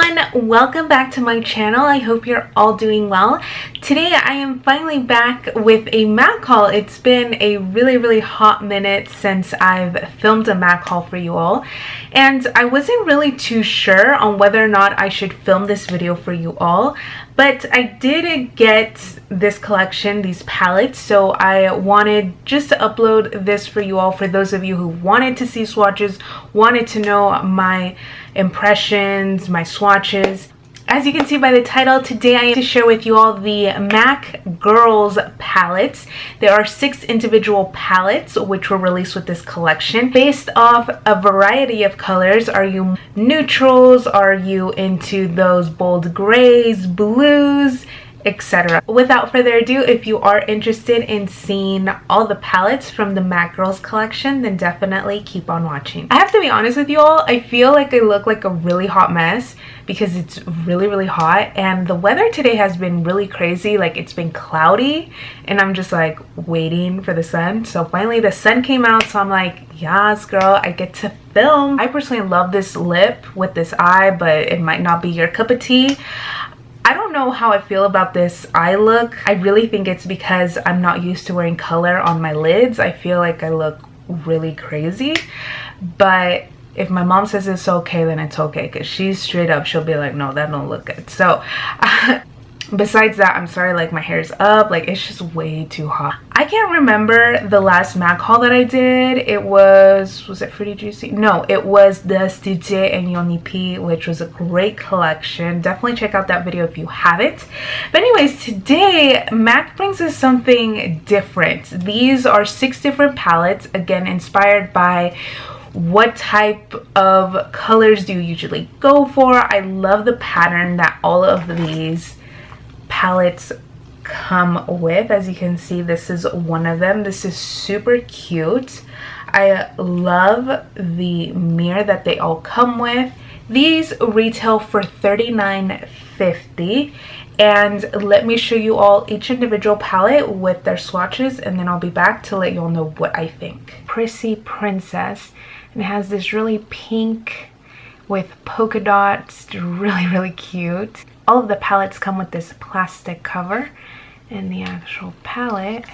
everyone, welcome back to my channel. I hope you're all doing well. Today I am finally back with a MAC haul. It's been a really hot minute since I've filmed a MAC haul for you all, and I wasn't really too sure on whether or not I should film this video for you all, but I did get this collection, these palettes, so I wanted just to upload this for you all, for those of you who wanted to see swatches, wanted to know my impressions, my swatches. As you can see by the title, today I am to share with you all the MAC Girls palettes. There are 6 individual palettes which were released with this collection based off a variety of colors. Are you neutrals? Are you into those bold grays, blues, etc. Without further ado, if you are interested in seeing all the palettes from the MAC Girls collection, then definitely keep on watching. I have to be honest with you all, I feel like I look like a really hot mess because it's really hot, and the weather today has been really crazy. Like, it's been cloudy and I'm just like waiting for the sun. So finally the sun came out, so I'm like, yes girl, I get to film. I personally love this lip with this eye, but it might not be your cup of tea. I don't know how I feel about this eye look. I really think it's because I'm not used to wearing color on my lids. I feel like I look really crazy, but if my mom says it's okay, then it's okay, because she's straight up, she'll be like, no, that don't look good. So besides that, I'm sorry, like, my hair's up, like, it's just way too hot. I can't remember the last MAC haul that I did. It was it Fruity Juicy? No, it was the HIIIII and HIIIII, which was a great collection. Definitely check out that video if you haven't. But anyways, today MAC brings us something different. These are 6 different palettes, again inspired by what type of colors do you usually go for. I love the pattern that all of these palettes come with. As you can see, this is one of them. This is super cute. I love the mirror that they all come with. These retail for $39.50, and let me show you all each individual palette with their swatches, and then I'll be back to let you all know what I think. Prissy Princess, and it has this really pink with polka dots, really cute. All of the palettes come with this plastic cover, and the actual palette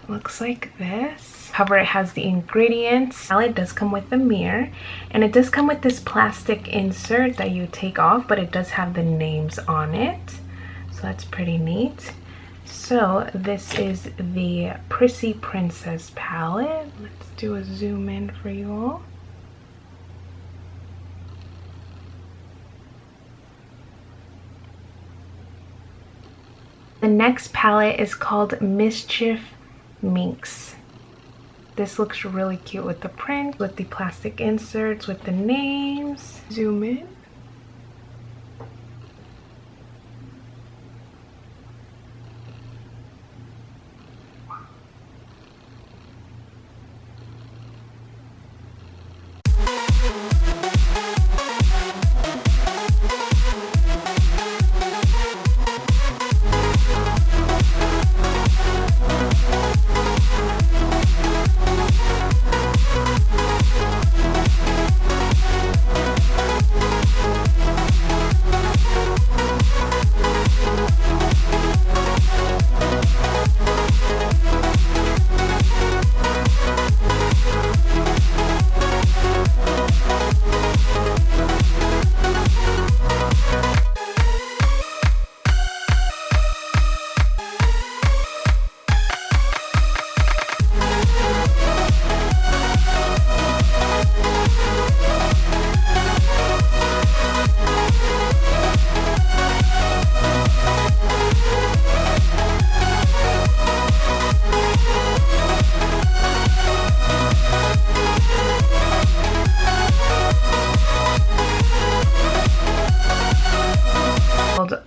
looks like this. Cover, it has the ingredients. Palette does come with the mirror, and it does come with this plastic insert that you take off, but it does have the names on it, so that's pretty neat. So this is the Prissy Princess palette. Let's do a zoom in for you all. The next palette is called Mischief Minx. This looks really cute with the print, with the plastic inserts, with the names. Zoom in.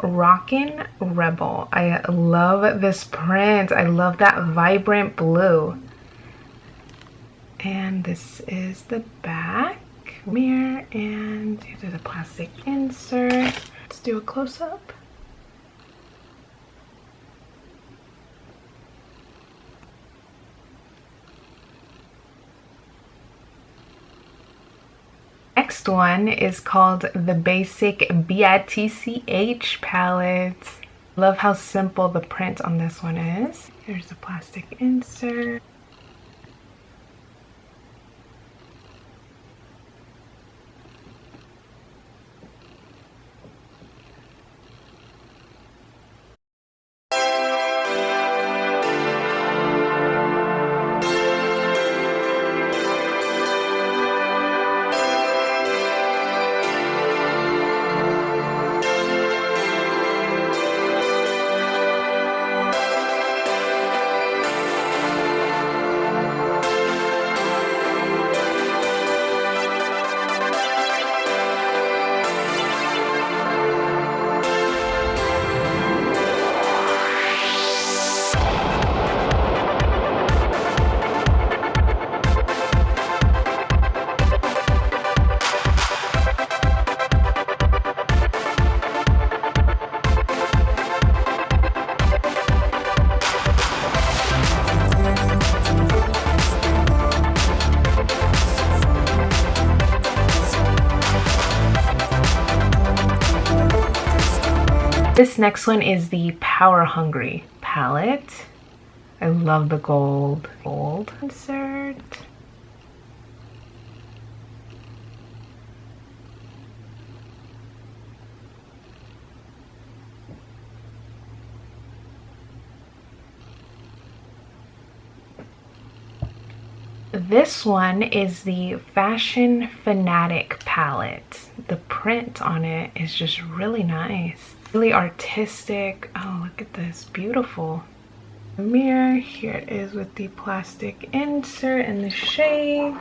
Rockin' Rebel. I love this print. I love that vibrant blue. And this is the back mirror, and there's a plastic insert. Let's do a close-up. Next next one is called the Basic BITCH palette. Love how simple the print on this one is. Here's the plastic insert. This next one is the Power Hungry palette. I love the gold insert. This one is the Fashion Fanatic palette. The print on it is just really nice. Really artistic. Oh, look at this. Beautiful. Mirror. Here it is with the plastic insert and the shade.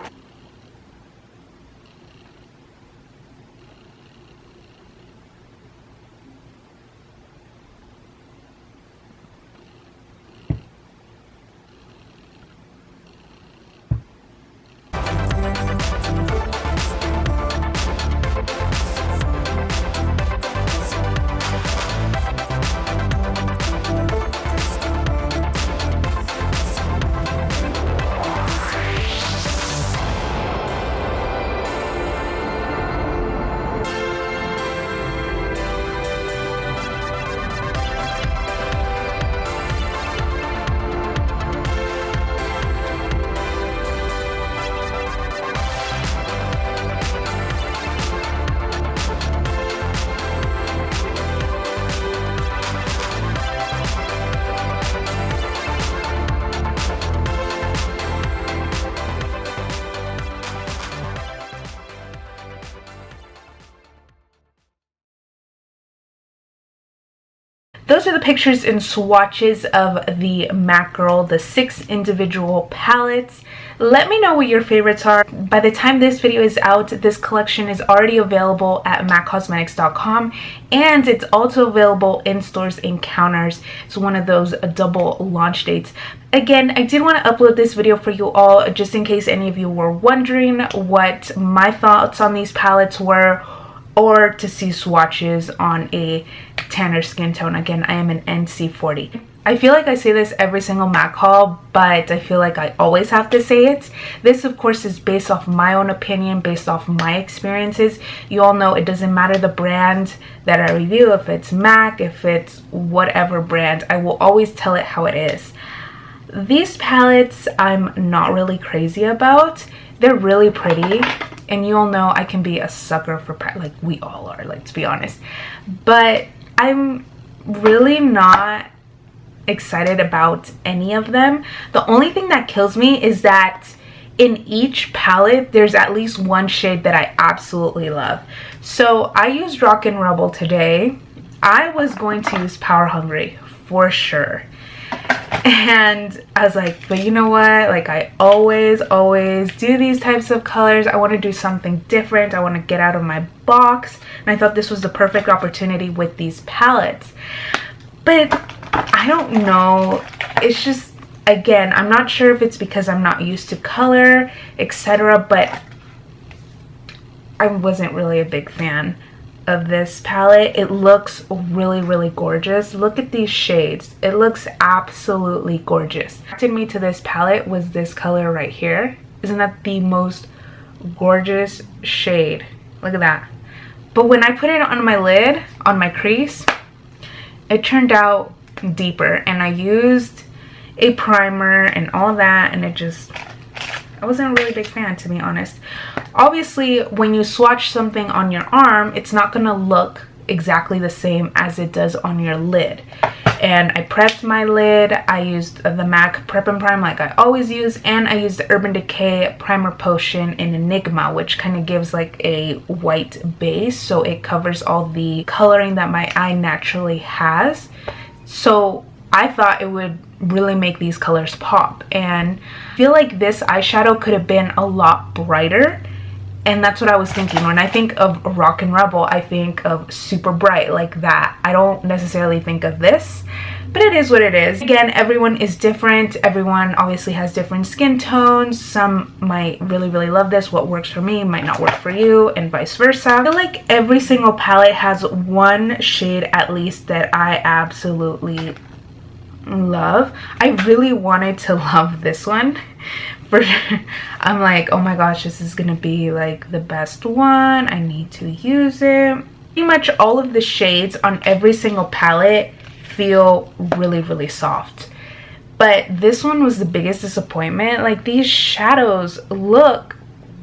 Those are the pictures in swatches of the MAC Girl, the 6 individual palettes. Let me know what your favorites are. By the time this video is out, this collection is already available at maccosmetics.com, and it's also available in stores and counters. It's one of those double launch dates. Again, I did want to upload this video for you all just in case any of you were wondering what my thoughts on these palettes were, or to see swatches on a tanner skin tone. Again, I am an NC40. I feel like I say this every single MAC haul, but I feel like I always have to say it. This, of course, is based off my own opinion, based off my experiences. You all know it doesn't matter the brand that I review, if it's MAC, if it's whatever brand, I will always tell it how it is. These palettes I'm not really crazy about. They're really pretty, and you all know I can be a sucker for, like we all are, like, to be honest. But I'm really not excited about any of them. The only thing that kills me is that in each palette there's at least one shade that I absolutely love. So I used Rock and Rebel today. I was going to use Power Hungry for sure, and I was like, but you know what, like I always do these types of colors. I want to do something different. I want to get out of my box, and I thought this was the perfect opportunity with these palettes. But I don't know, it's just, again, I'm not sure if it's because I'm not used to color, etc., but I wasn't really a big fan of this palette. It looks really gorgeous. Look at these shades. It looks absolutely gorgeous. What attracted me to this palette was this color right here. Isn't that the most gorgeous shade? Look at that. But when I put it on my lid, on my crease, it turned out deeper. And I used a primer and all that, and it just, I wasn't a really big fan, to be honest. Obviously, when you swatch something on your arm, it's not gonna look exactly the same as it does on your lid. And I prepped my lid. I used the MAC Prep and Prime like I always use, and I used the Urban Decay Primer Potion in Enigma, which kind of gives like a white base, so it covers all the coloring that my eye naturally has. So I thought it would really make these colors pop, and I feel like this eyeshadow could have been a lot brighter. And that's what I was thinking. When I think of Rock and Rebel, I think of super bright like that. I don't necessarily think of this, but it is what it is. Again, everyone is different. Everyone obviously has different skin tones. Some might really, really love this. What works for me might not work for you, and vice versa. I feel like every single palette has one shade at least that I absolutely love. I really wanted to love this one. I'm like, oh my gosh, this is gonna be like the best one. I need to use it. Pretty much all of the shades on every single palette feel really, really soft. But this one was the biggest disappointment. Like, these shadows look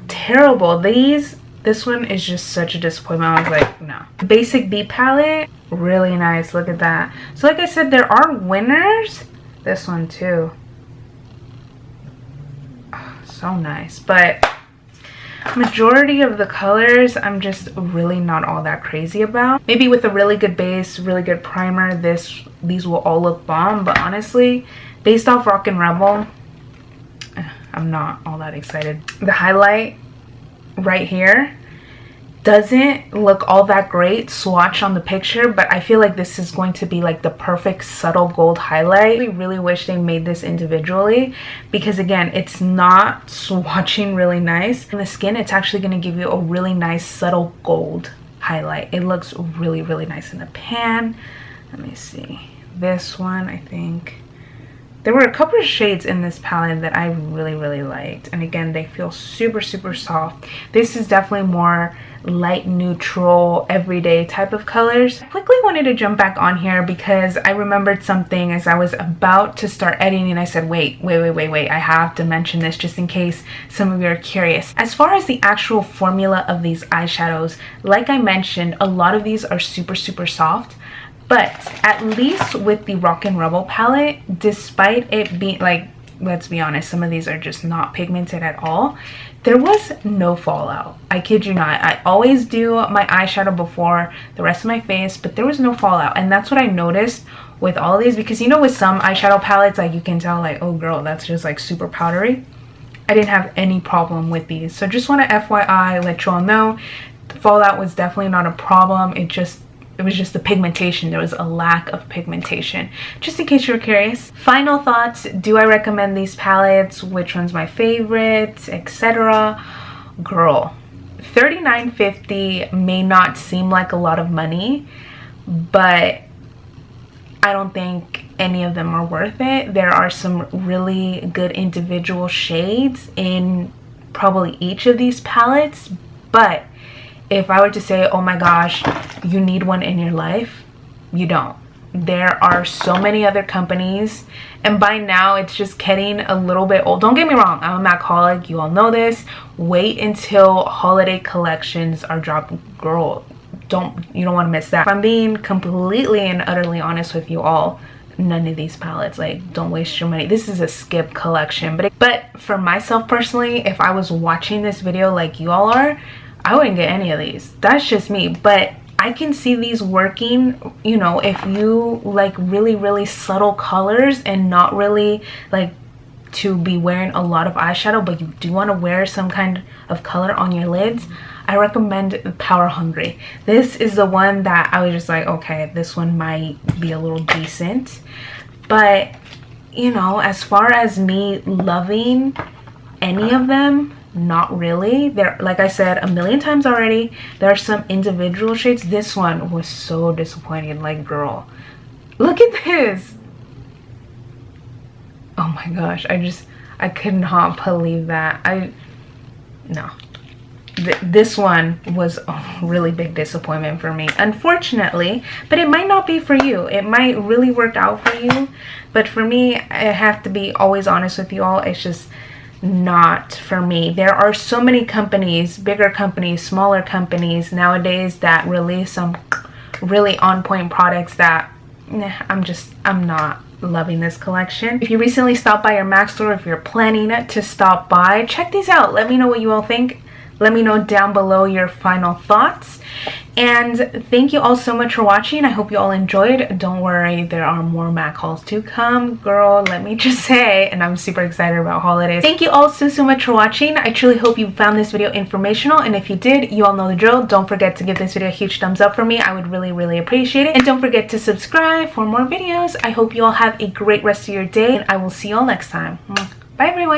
terrible. This one is just such a disappointment. I was like, no. Basic B palette, really nice. Look at that. So like I said, there are winners. This one too. So nice, but majority of the colors I'm just really not all that crazy about. Maybe with a really good base, really good primer, these will all look bomb, but honestly, based off Rock and Rebel, I'm not all that excited. The highlight right here doesn't look all that great swatch on the picture, but I feel like this is going to be like the perfect subtle gold highlight. I really wish they made this individually, because again, it's not swatching really nice. In the skin, it's actually going to give you a really nice subtle gold highlight. It looks really, really nice in the pan. Let me see. This one, I think. There were a couple of shades in this palette that I really, really liked. And again, they feel super, super soft. This is definitely more light neutral, everyday type of colors. I quickly wanted to jump back on here because I remembered something as I was about to start editing. I said, wait, I have to mention this just in case some of you are curious. As far as the actual formula of these eyeshadows, like I mentioned, a lot of these are super, super soft. But at least with the Rock and Rebel palette, despite it being like, let's be honest, some of these are just not pigmented at all, there was no fallout. I kid you not. I always do my eyeshadow before the rest of my face, but there was no fallout. And that's what I noticed with all of these, because you know, with some eyeshadow palettes, like you can tell like, oh girl, that's just like super powdery. I didn't have any problem with these. So just want to FYI, let you all know, the fallout was definitely not a problem. It was just the pigmentation. There was a lack of pigmentation, just in case you're curious. Final thoughts. Do I recommend these palettes? Which one's my favorite, etc.? Girl, $39.50 may not seem like a lot of money, but I don't think any of them are worth it. There are some really good individual shades in probably each of these palettes, but if I were to say, oh my gosh, you need one in your life, you don't. There are so many other companies, and by now it's just getting a little bit old. Don't get me wrong, I'm a MAC-holic, you all know this. Wait until holiday collections are dropped. Girl, you don't want to miss that. If I'm being completely and utterly honest with you all, none of these palettes, like, don't waste your money. This is a skip collection. But for myself personally, if I was watching this video like you all are, I wouldn't get any of these. That's just me. But I can see these working, you know, if you like really, really subtle colors and not really like to be wearing a lot of eyeshadow, but you do want to wear some kind of color on your lids. I recommend Power Hungry. This is the one that I was just like, okay, this one might be a little decent. But, you know, as far as me loving any of them, not really. There, like I said a million times already, there are some individual shades. This one was so disappointing. Like, girl, look at this. Oh my gosh, I could not believe that. No, this one was a really big disappointment for me, unfortunately. But it might not be for you. It might really work out for you. But for me, I have to be always honest with you all. It's just not for me. There are so many companies, bigger companies, smaller companies nowadays that release some really on-point products that I'm not loving this collection. If you recently stopped by your MAC store, if you're planning to stop by, check these out. Let me know what you all think. Let me know down below your final thoughts. And thank you all so much for watching. I hope you all enjoyed. Don't worry, there are more MAC hauls to come, girl, let me just say. And I'm super excited about holidays. Thank you all so much for watching. I truly hope you found this video informational. And if you did, you all know the drill. Don't forget to give this video a huge thumbs up for me. I would really appreciate it. And don't forget to subscribe for more videos. I hope you all have a great rest of your day. And I will see you all next time. Bye, everyone.